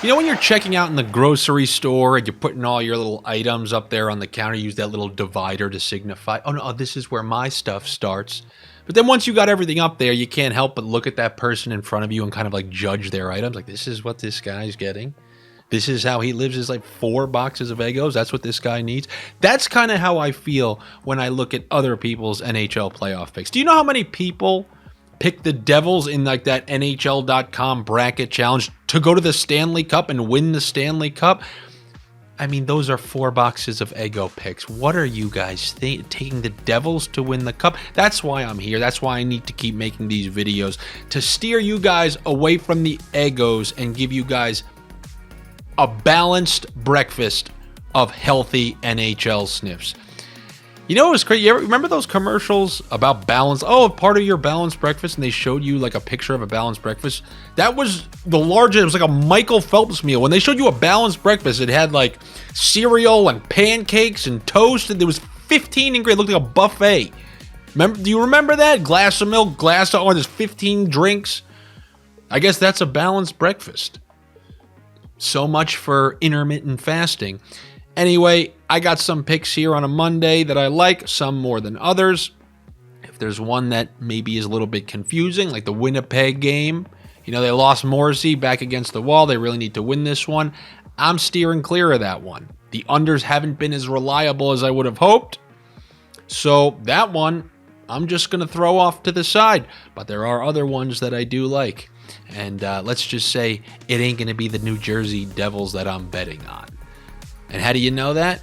You know when you're checking out in the grocery store and you're putting all your little items up there on the counter, you use that little divider to signify, oh no, this is where my stuff starts. But then once you got everything up there, you can't help but look at that person in front of you and kind of like judge their items. Like, this is what this guy's getting. This is how he lives his like 4 boxes of Eggos. That's what this guy needs. That's kind of how I feel when I look at other people's NHL playoff picks. Do you know how many people pick the Devils in like that NHL.com bracket challenge to go to the Stanley Cup and win the Stanley Cup? I mean, those are 4 boxes of Eggo picks. What are you guys taking the Devils to win the Cup? That's why I'm here. That's why I need to keep making these videos, to steer you guys away from the Eggos and give you guys a balanced breakfast of healthy NHL sniffs. You know, it was crazy. You ever remember those commercials about balance? Oh, part of your balanced breakfast, and they showed you like a picture of a balanced breakfast. That was the largest. It was like a Michael Phelps meal. When they showed you a balanced breakfast, it had like cereal and pancakes and toast, and there was 15 ingredients. It looked like a buffet. Do you remember that? Glass of milk, glass of orange. There's 15 drinks. I guess that's a balanced breakfast. So much for intermittent fasting. Anyway, I got some picks here on a Monday that I like, some more than others. If there's one that maybe is a little bit confusing, like the Winnipeg game, you know, they lost Morrissey back against the wall. They really need to win this one. I'm steering clear of that one. The unders haven't been as reliable as I would have hoped. So that one, I'm just going to throw off to the side. But there are other ones that I do like. And let's just say it ain't going to be the New Jersey Devils that I'm betting on. And how do you know that?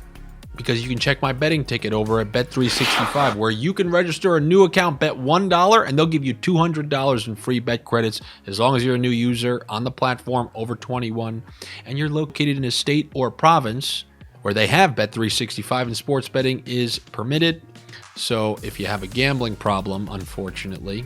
Because you can check my betting ticket over at Bet365, where you can register a new account, bet $1, and they'll give you $200 in free bet credits as long as you're a new user on the platform, over 21, and you're located in a state or province where they have Bet365 and sports betting is permitted. So if you have a gambling problem, unfortunately,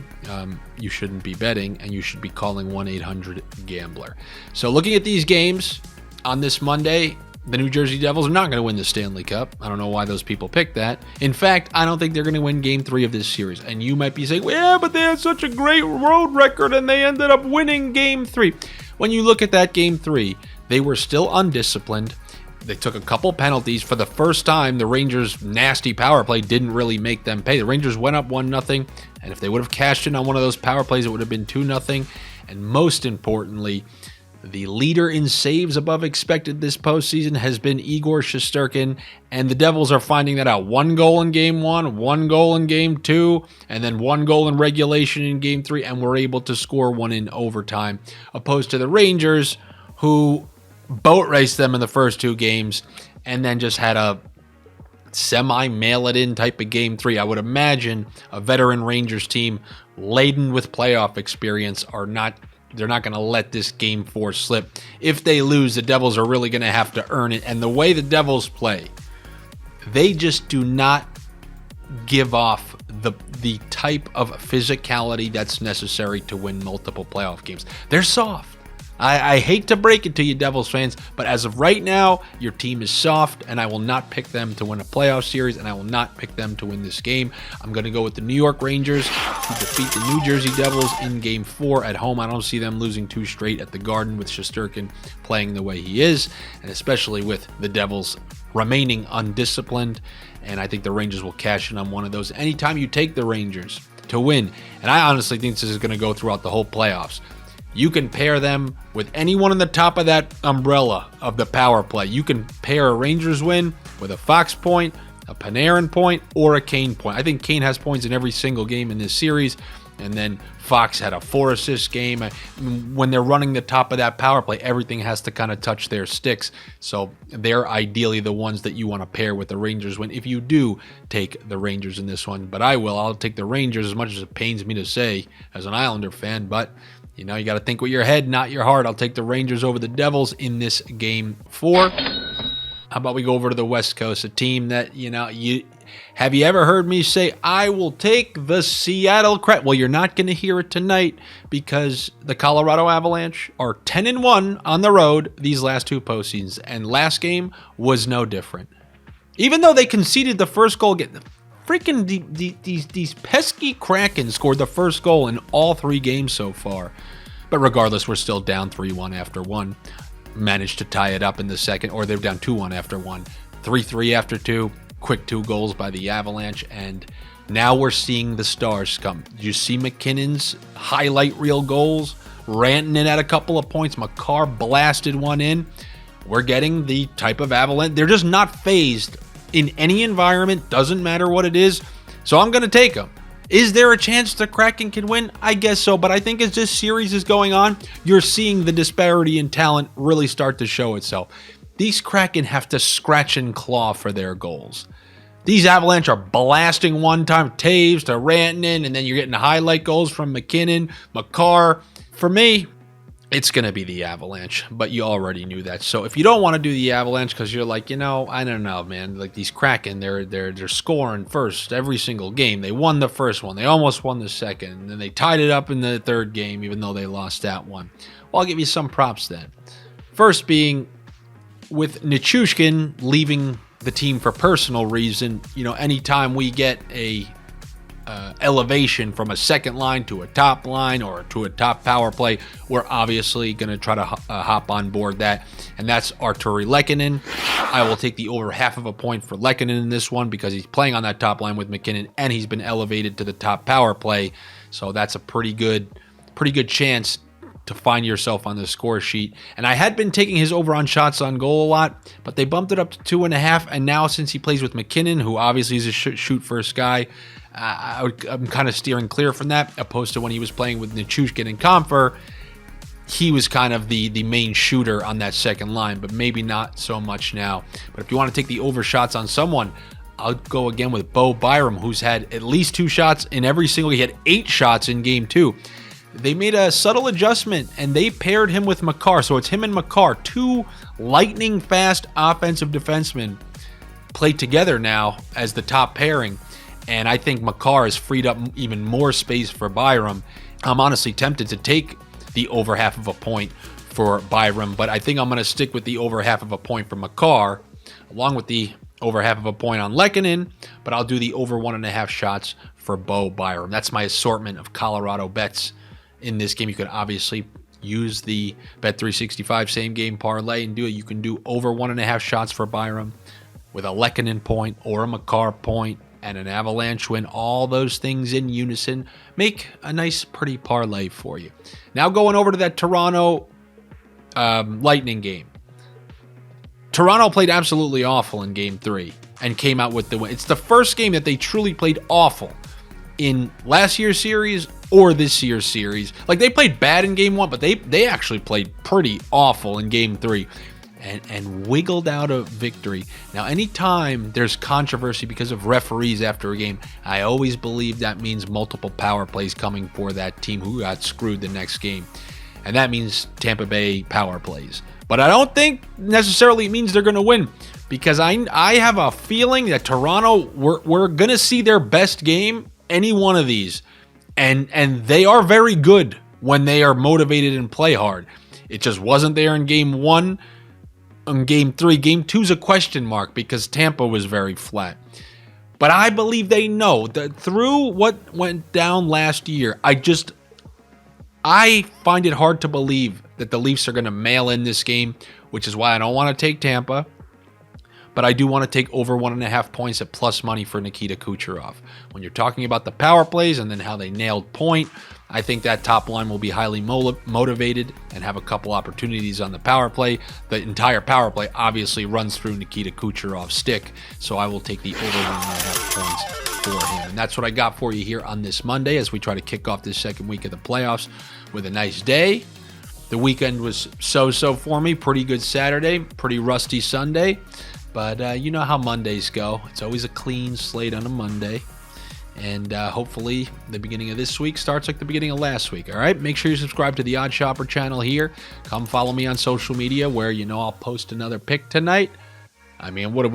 you shouldn't be betting, and you should be calling 1-800-GAMBLER. So looking at these games on this Monday, the New Jersey Devils are not going to win the Stanley Cup. I don't know why those people picked that. In fact, I don't think they're going to win Game 3 of this series. And you might be saying, well, yeah, but they had such a great road record and they ended up winning Game 3. When you look at that Game 3, they were still undisciplined. They took a couple penalties. For the first time, the Rangers' nasty power play didn't really make them pay. The Rangers went up 1-0, and if they would have cashed in on one of those power plays, it would have been 2-0. And most importantly, the leader in saves above expected this postseason has been Igor Shesterkin, and the Devils are finding that out. 1 goal in Game 1, 1 goal in Game 2, and then 1 goal in regulation in Game 3, and we're able to score 1 in overtime, opposed to the Rangers, who boat raced them in the first 2 games and then just had a semi-mail-it-in type of Game 3. I would imagine a veteran Rangers team laden with playoff experience they're not going to let this Game 4 slip. If they lose, the Devils are really going to have to earn it. And the way the Devils play, they just do not give off the type of physicality that's necessary to win multiple playoff games. They're soft. I hate to break it to you, Devils fans, but as of right now, your team is soft, and I will not pick them to win a playoff series, and I will not pick them to win this game. I'm going to go with the New York Rangers to defeat the New Jersey Devils in Game 4 at home. I don't see them losing 2 straight at the Garden with Shesterkin playing the way he is, and especially with the Devils remaining undisciplined, and I think the Rangers will cash in on one of those. Anytime you take the Rangers to win, and I honestly think this is going to go throughout the whole playoffs, you can pair them with anyone on the top of that umbrella of the power play. You can pair a Rangers win with a Fox point, a Panarin point, or a Kane point. I think Kane has points in every single game in this series. And then Fox had a 4-assist game. When they're running the top of that power play, everything has to kind of touch their sticks. So they're ideally the ones that you want to pair with the Rangers win, if you do take the Rangers in this one. But I'll take the Rangers, as much as it pains me to say as an Islander fan. But you know, you got to think with your head, not your heart. I'll take the Rangers over the Devils in this Game 4. How about we go over to the West Coast, a team that, have you ever heard me say, I will take the Seattle Kraken? Well, you're not going to hear it tonight, because the Colorado Avalanche are 10-1 on the road these last 2 postseasons, and last game was no different. Even though they conceded the first goal, freaking these pesky Kraken scored the first goal in all 3 games so far. But regardless, we're still down 3-1 after 1. managed to tie it up in the second, or they're down 2-1 after one. 3-3 after two. Quick 2 goals by the Avalanche, and now we're seeing the stars come. Did you see McKinnon's highlight reel goals? Rantanen at a couple of points. Makar blasted one in. We're getting the type of Avalanche. They're just not phased in any environment. Doesn't matter what it is. So I'm going to take them. Is there a chance the Kraken can win? I guess so, but I think as this series is going on, you're seeing the disparity in talent really start to show itself. These Kraken have to scratch and claw for their goals. These Avalanche are blasting one-time Taves to Rantanen, and then you're getting highlight goals from McKinnon, Makar. For me, it's going to be the Avalanche, but you already knew that. So if you don't want to do the Avalanche because you're like, I don't know, man. Like these Kraken, they're scoring first every single game. They won the first one. They almost won the second. And then they tied it up in the third game, even though they lost that one. Well, I'll give you some props then. First being with Nichushkin leaving the team for personal reason, anytime we get a elevation from a second line to a top line or to a top power play, we're obviously going to try to hop on board that, and that's Arturi Lehkonen. I will take the over half of a point for Lehkonen in this one because he's playing on that top line with McKinnon, and he's been elevated to the top power play, so that's a pretty good chance to find yourself on the score sheet. And I had been taking his over on shots on goal a lot, but they bumped it up to 2.5. And now since he plays with McKinnon, who obviously is a shoot first guy, I'm kind of steering clear from that, opposed to when he was playing with Nichushkin and Comfer. He was kind of the main shooter on that second line, but maybe not so much now. But if you want to take the over shots on someone, I'll go again with Bo Byram, who's had at least 2 shots in every single. He had 8 shots in game 2. They made a subtle adjustment, and they paired him with Makar. So it's him and Makar, 2 lightning-fast offensive defensemen, play together now as the top pairing. And I think Makar has freed up even more space for Byram. I'm honestly tempted to take the over half of a point for Byram, but I think I'm going to stick with the over half of a point for Makar, along with the over half of a point on Lehkonen, but I'll do the over 1.5 shots for Bo Byram. That's my assortment of Colorado bets in this game. You could obviously use the Bet365 same game parlay and do it. You can do over 1.5 shots for Byram with a Lehkonen point or a Makar point and an Avalanche win. All those things in unison make a nice, pretty parlay for you. Now going over to that Toronto Lightning game. Toronto played absolutely awful in game 3 and came out with the win. It's the first game that they truly played awful in last year's series or this year's series. Like, they played bad in game 1, but they actually played pretty awful in game 3 and wiggled out a victory. Now, anytime there's controversy because of referees after a game, I always believe that means multiple power plays coming for that team who got screwed the next game. And that means Tampa Bay power plays. But I don't think necessarily it means they're going to win, because I have a feeling that Toronto, we're going to see their best game any one of these. And they are very good when they are motivated and play hard. It just wasn't there in game 1. In game 3, game 2's a question mark because Tampa was very flat. But I believe they know that through what went down last year, I find it hard to believe that the Leafs are going to mail in this game, which is why I don't want to take Tampa. But I do want to take over 1.5 points at plus money for Nikita Kucherov. When you're talking about the power plays and then how they nailed point, I think that top line will be highly motivated and have a couple opportunities on the power play. The entire power play obviously runs through Nikita Kucherov's stick, so I will take the over 1.5 points for him. And that's what I got for you here on this Monday as we try to kick off this second week of the playoffs with a nice day. The weekend was so-so for me. Pretty good Saturday, pretty rusty Sunday. But you know how Mondays go. It's always a clean slate on a Monday. And hopefully the beginning of this week starts like the beginning of last week. All right? Make sure you subscribe to the Odd Shopper channel here. Come follow me on social media where I'll post another pick tonight. I mean, what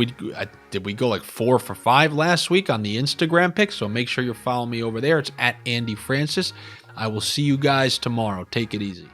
did we go like 4 for 5 last week on the Instagram pick? So make sure you're following me over there. It's at Andy Francis. I will see you guys tomorrow. Take it easy.